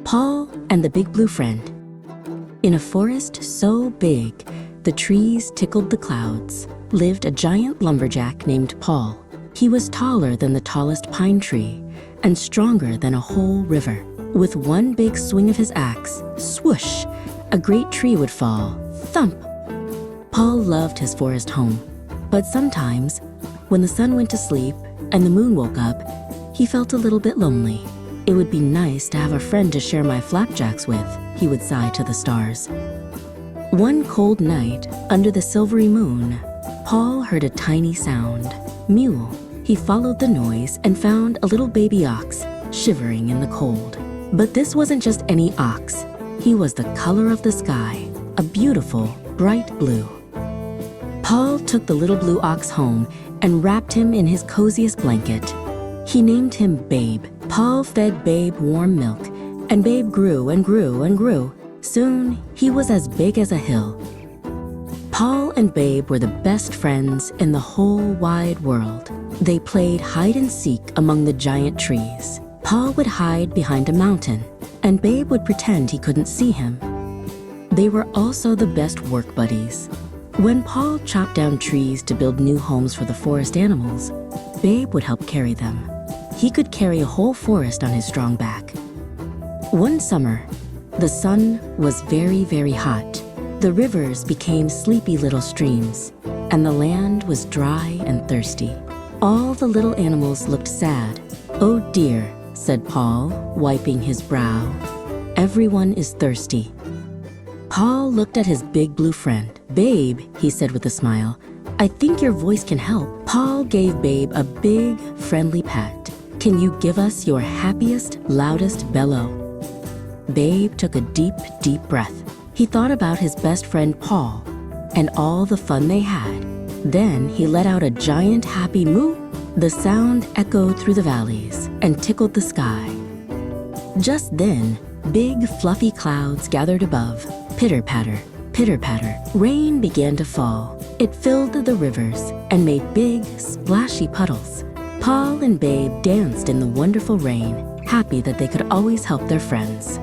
Paul and the Big Blue Friend. In a forest so big, the trees tickled the clouds, lived a giant lumberjack named Paul. He was taller than the tallest pine tree and stronger than a whole river. With one big swing of his axe, swoosh, a great tree would fall, thump. Paul loved his forest home, but sometimes, when the sun went to sleep and the moon woke up, he felt a little bit lonely. It would be nice to have a friend to share my flapjacks with, he would sigh to the stars. One cold night, under the silvery moon, Paul heard a tiny sound, mew. He followed the noise and found a little baby ox shivering in the cold. But this wasn't just any ox. He was the color of the sky, a beautiful, bright blue. Paul took the little blue ox home and wrapped him in his coziest blanket. He named him Babe. Paul fed Babe warm milk, and Babe grew and grew and grew. Soon, he was as big as a hill. Paul and Babe were the best friends in the whole wide world. They played hide and seek among the giant trees. Paul would hide behind a mountain, and Babe would pretend he couldn't see him. They were also the best work buddies. When Paul chopped down trees to build new homes for the forest animals, Babe would help carry them. He could carry a whole forest on his strong back. One summer, the sun was very, very hot. The rivers became sleepy little streams, and the land was dry and thirsty. All the little animals looked sad. "Oh dear," said Paul, wiping his brow. "Everyone is thirsty." Paul looked at his big blue friend. "Babe," he said with a smile, "I think your voice can help." Paul gave Babe a big, friendly pat. "Can you give us your happiest, loudest bellow?" Babe took a deep, deep breath. He thought about his best friend Paul and all the fun they had. Then he let out a giant happy moo. The sound echoed through the valleys and tickled the sky. Just then, big fluffy clouds gathered above. Pitter-patter, pitter-patter. Rain began to fall. It filled the rivers and made big, splashy puddles. Paul and Babe danced in the wonderful rain, happy that they could always help their friends.